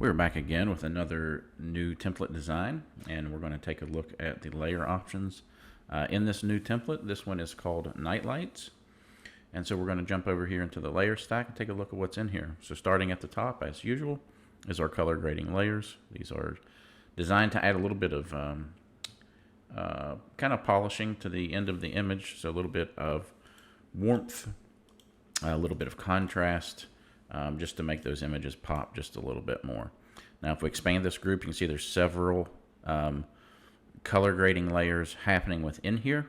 We're back again with another new template design, and we're going to take a look at the layer options in this new template. This one is called Night Lights, and so we're going to jump over here into the layer stack and take a look at what's in here. So starting at the top, as usual, is our color grading layers. These are designed to add a little bit of kind of polishing to the end of the image, so a little bit of warmth, a little bit of contrast, just to make those images pop just a little bit more. Now, if we expand this group, you can see there's several color grading layers happening within here.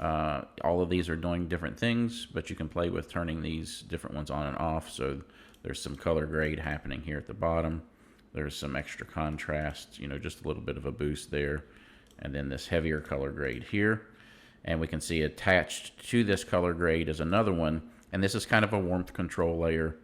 All of these are doing different things, but you can play with turning these different ones on and off. So there's some color grade happening here at the bottom. There's some extra contrast, you know, just a little bit of a boost there. And then this heavier color grade here. And we can see attached to this color grade is another one. And this is kind of a warmth control layer.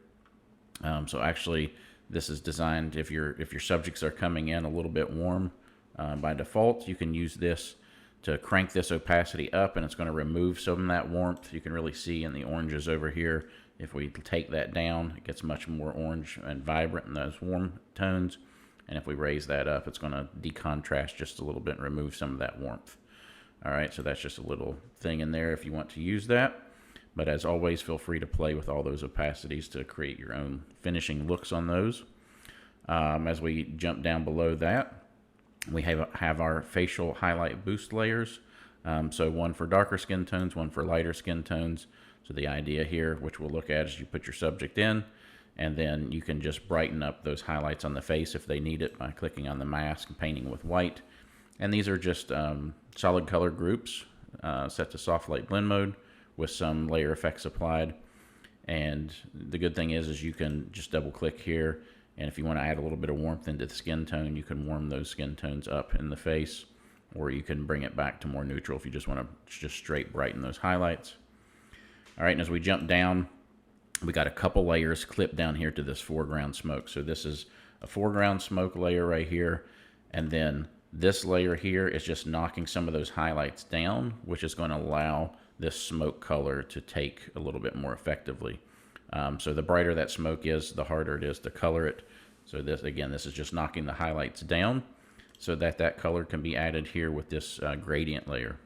So actually, this is designed if your subjects are coming in a little bit warm by default, you can use this to crank this opacity up, and it's going to remove some of that warmth. You can really see in the oranges over here. If we take that down, it gets much more orange and vibrant in those warm tones. And if we raise that up, it's going to decontrast just a little bit and remove some of that warmth. All right, so that's just a little thing in there if you want to use that. But as always, feel free to play with all those opacities to create your own finishing looks on those. As we jump down below that, we have our facial highlight boost layers. So one for darker skin tones, one for lighter skin tones. So the idea here, which we'll look at, is you put your subject in, and then you can just brighten up those highlights on the face if they need it by clicking on the mask and painting with white. And these are just solid color groups set to soft light blend mode with some layer effects applied. And the good thing is you can just double click here, and if you want to add a little bit of warmth into the skin tone, you can warm those skin tones up in the face, or you can bring it back to more neutral if you just want to just straight brighten those highlights. All right, and as we jump down, we got a couple layers clipped down here to this foreground smoke. So this is a foreground smoke layer right here, and then this layer here is just knocking some of those highlights down, which is going to allow this smoke color to take a little bit more effectively. So the brighter that smoke is, the harder it is to color it. So this, again, this is just knocking the highlights down so that that color can be added here with this gradient layer.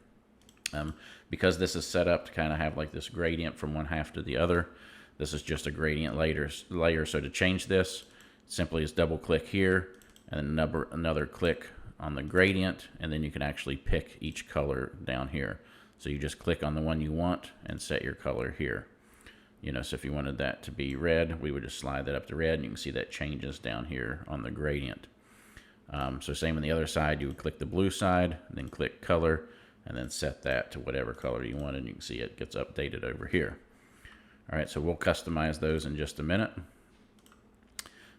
Because this is set up to kind of have like this gradient from one half to the other, this is just a gradient layer. So to change this, simply is double click here and another click on the gradient, and then you can actually pick each color down here. So you just click on the one you want and set your color here. You know, so if you wanted that to be red, we would just slide that up to red, and you can see that changes down here on the gradient. So same on the other side, you would click the blue side, then click color, and then set that to whatever color you want, and you can see it gets updated over here. All right, so we'll customize those in just a minute.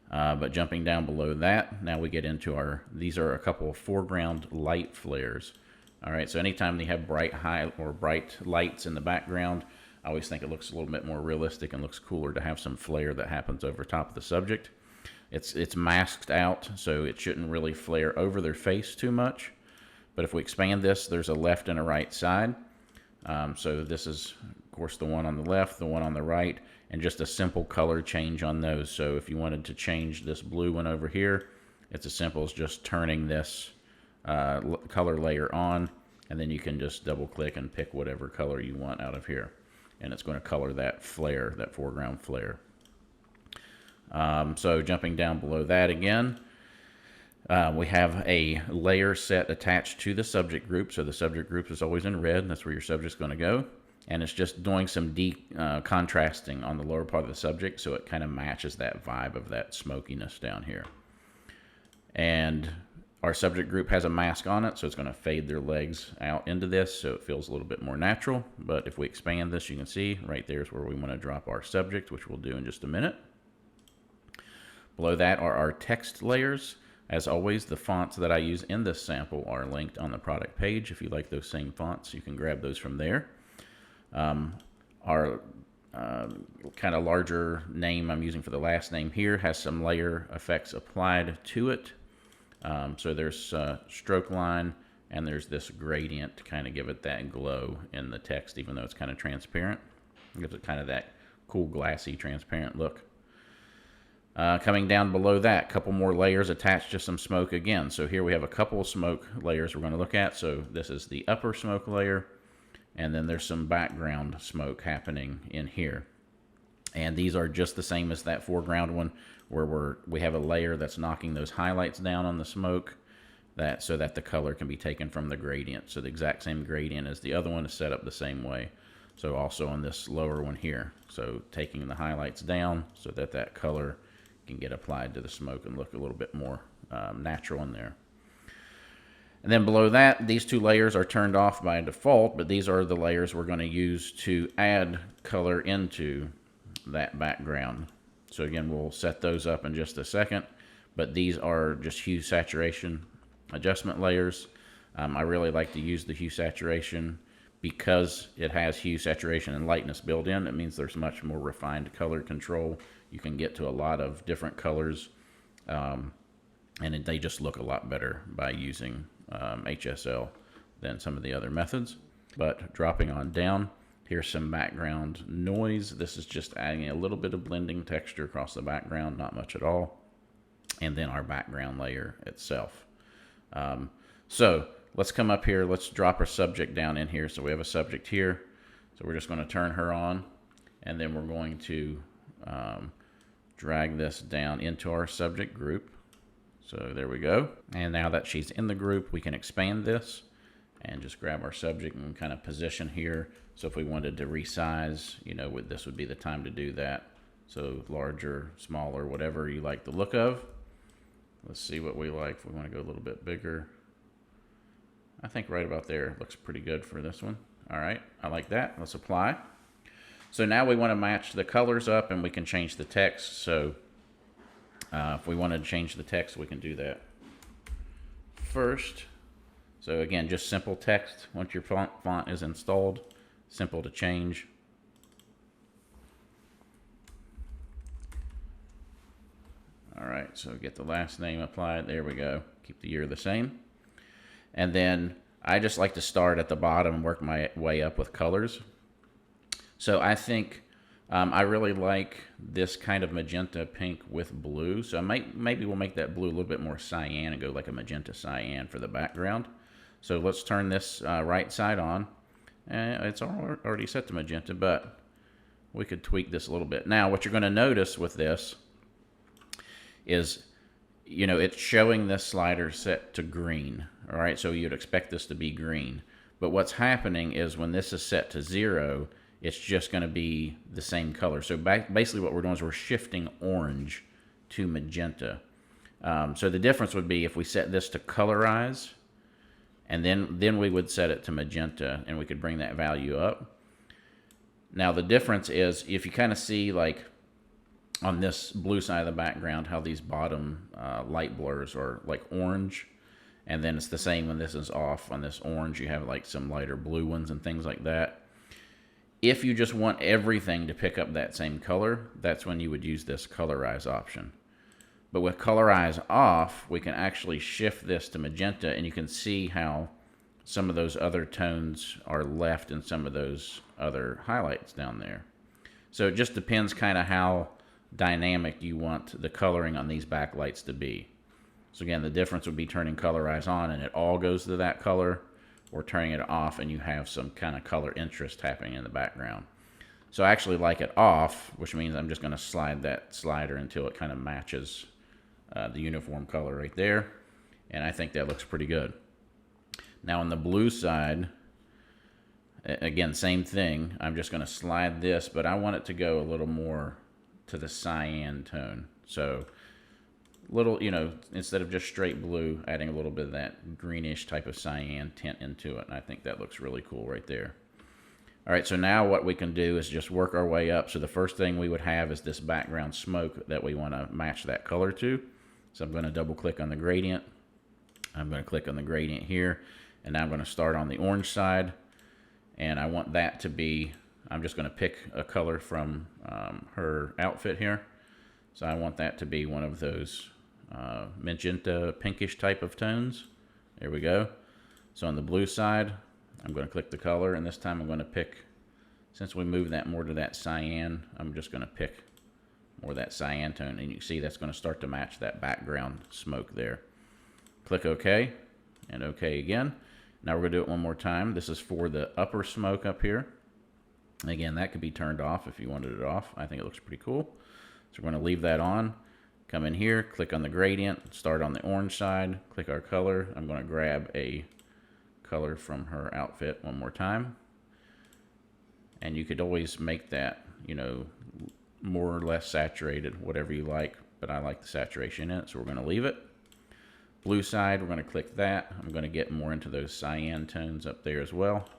But jumping down below that, now we get into these are a couple of foreground light flares. All right, so anytime they have bright lights in the background, I always think it looks a little bit more realistic and looks cooler to have some flare that happens over top of the subject. It's masked out, so it shouldn't really flare over their face too much. But if we expand this, there's a left and a right side. So this is, of course, the one on the left, the one on the right, and just a simple color change on those. So if you wanted to change this blue one over here, it's as simple as just turning this color layer on, and then you can just double click and pick whatever color you want out of here, and it's going to color that flare, that foreground flare. So jumping down below that again, we have a layer set attached to the subject group. So the subject group is always in red, that's where your subject's going to go, and it's just doing some contrasting on the lower part of the subject, so it kind of matches that vibe of that smokiness down here. And our subject group has a mask on it, so it's going to fade their legs out into this so it feels a little bit more natural. But if we expand this, you can see right there is where we want to drop our subject, which we'll do in just a minute. Below that are our text layers. As always, the fonts that I use in this sample are linked on the product page. If you like those same fonts, you can grab those from there. Our kind of larger name I'm using for the last name here has some layer effects applied to it. So there's stroke line, and there's this gradient to kind of give it that glow in the text, even though it's kind of transparent. It gives it kind of that cool, glassy, transparent look. Coming down below that, a couple more layers attached to some smoke again. So here we have a couple of smoke layers we're going to look at. So this is the upper smoke layer, and then there's some background smoke happening in here. And these are just the same as that foreground one, where we have a layer that's knocking those highlights down on the smoke, so that the color can be taken from the gradient. So the exact same gradient as the other one is set up the same way. So also on this lower one here. So taking the highlights down so that that color can get applied to the smoke and look a little bit more natural in there. And then below that, these two layers are turned off by default, but these are the layers we're going to use to add color into that background. So again, we'll set those up in just a second, but these are just hue saturation adjustment layers. I really like to use the hue saturation because it has hue, saturation, and lightness built in. It means there's much more refined color control. You can get to a lot of different colors, and they just look a lot better by using HSL than some of the other methods. But dropping on down, here's some background noise. This is just adding a little bit of blending texture across the background, not much at all. And then our background layer itself. So let's come up here. Let's drop our subject down in here. So we have a subject here. So we're just going to turn her on, and then we're going to drag this down into our subject group. So there we go. And now that she's in the group, we can expand this and just grab our subject and kind of position here. So if we wanted to resize, this would be the time to do that. So larger, smaller, whatever you like the look of. Let's see what we like. If we want to go a little bit bigger, I think right about there looks pretty good for this one. All right, I like that. Let's apply. So now we want to match the colors up, and we can change the text. So if we wanted to change the text, we can do that first. So again, just simple text. Once your font is installed, simple to change. All right, so get the last name applied. There we go. Keep the year the same. And then I just like to start at the bottom and work my way up with colors. So I think I really like this kind of magenta pink with blue. So maybe we'll make that blue a little bit more cyan and go like a magenta cyan for the background. So let's turn this right side on. It's already set to magenta, but we could tweak this a little bit. Now, what you're going to notice with this is, it's showing this slider set to green. All right, so you'd expect this to be green. But what's happening is when this is set to 0, it's just going to be the same color. So basically what we're doing is we're shifting orange to magenta. So the difference would be if we set this to colorize, and then we would set it to magenta, and we could bring that value up. Now the difference is, if you kind of see like on this blue side of the background, how these bottom light blurs are like orange, and then it's the same when this is off. On this orange, you have like some lighter blue ones and things like that. If you just want everything to pick up that same color, that's when you would use this colorize option. But with colorize off, we can actually shift this to magenta, and you can see how some of those other tones are left in some of those other highlights down there. So it just depends kind of how dynamic you want the coloring on these backlights to be. So again, the difference would be turning colorize on and it all goes to that color, or turning it off and you have some kind of color interest happening in the background. So I actually like it off, which means I'm just going to slide that slider until it kind of matches the uniform color right there. And I think that looks pretty good. Now on the blue side, again, same thing. I'm just going to slide this, but I want it to go a little more to the cyan tone. So little, instead of just straight blue, adding a little bit of that greenish type of cyan tint into it. And I think that looks really cool right there. All right, so now what we can do is just work our way up. So the first thing we would have is this background smoke that we want to match that color to. So I'm going to double click on the gradient. I'm going to click on the gradient here, and now I'm going to start on the orange side. And I want that to be, I'm just going to pick a color from her outfit here. So I want that to be one of those magenta pinkish type of tones. There we go. So on the blue side, I'm going to click the color, and this time I'm going to pick, since we moved that more to that cyan, I'm just going to pick more of that cyan tone, and you can see that's going to start to match that background smoke there. Click OK, and OK again. Now we're going to do it one more time. This is for the upper smoke up here. Again, that could be turned off if you wanted it off. I think it looks pretty cool. So we're going to leave that on. Come in here, click on the gradient, start on the orange side, click our color. I'm going to grab a color from her outfit one more time. And you could always make that, you know, more or less saturated, whatever you like, but I like the saturation in it, so we're going to leave it. Blue side, we're going to click that. I'm going to get more into those cyan tones up there as well.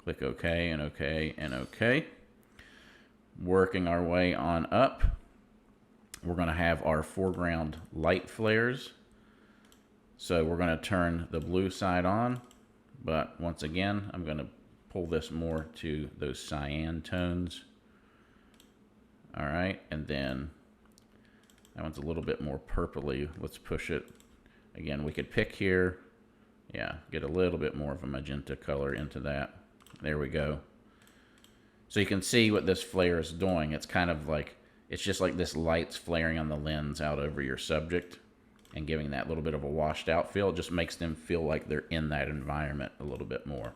Click OK and OK and OK. Working our way on up, we're going to have our foreground light flares. So we're going to turn the blue side on, but once again, I'm going to pull this more to those cyan tones. All right, and then that one's a little bit more purpley. Let's push it. Again, we could pick here. Yeah, get a little bit more of a magenta color into that. There we go. So you can see what this flare is doing. It's kind of like, it's just like this light's flaring on the lens out over your subject and giving that little bit of a washed out feel. It just makes them feel like they're in that environment a little bit more.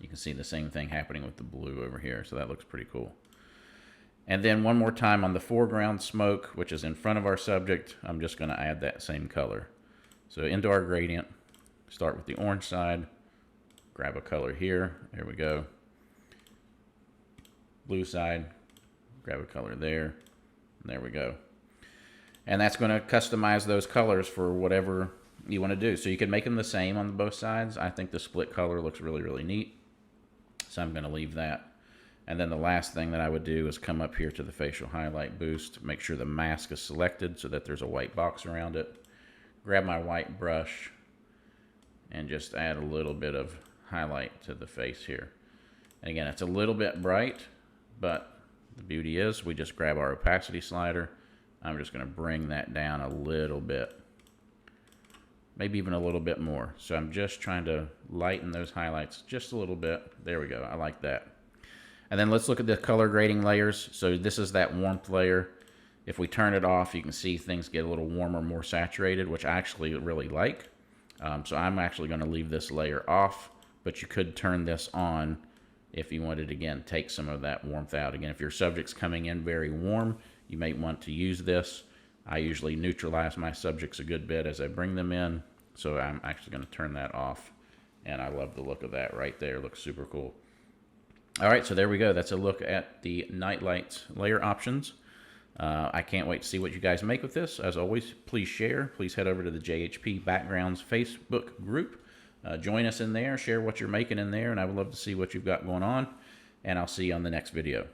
You can see the same thing happening with the blue over here, so that looks pretty cool. And then one more time on the foreground smoke, which is in front of our subject, I'm just going to add that same color. So into our gradient, start with the orange side, grab a color here, there we go. Blue side, grab a color there, there we go. And that's going to customize those colors for whatever you want to do. So you can make them the same on both sides. I think the split color looks really, really neat. So I'm going to leave that. And then the last thing that I would do is come up here to the facial highlight boost, make sure the mask is selected so that there's a white box around it. Grab my white brush and just add a little bit of highlight to the face here. And again, it's a little bit bright, but the beauty is we just grab our opacity slider. I'm just going to bring that down a little bit, maybe even a little bit more. So I'm just trying to lighten those highlights just a little bit. There we go. I like that. And then let's look at the color grading layers. So this is that warmth layer. If we turn it off, you can see things get a little warmer, more saturated, which I actually really like. So I'm actually going to leave this layer off, but you could turn this on if you wanted to, again, take some of that warmth out. Again, if your subject's coming in very warm, you may want to use this. I usually neutralize my subjects a good bit as I bring them in, so I'm actually going to turn that off. And I love the look of that right there. It looks super cool. All right, so there we go. That's a look at the Night Lights layer options. I can't wait to see what you guys make with this. As always, please share. Please head over to the JHP Backgrounds Facebook group. Join us in there. Share what you're making in there, and I would love to see what you've got going on. And I'll see you on the next video.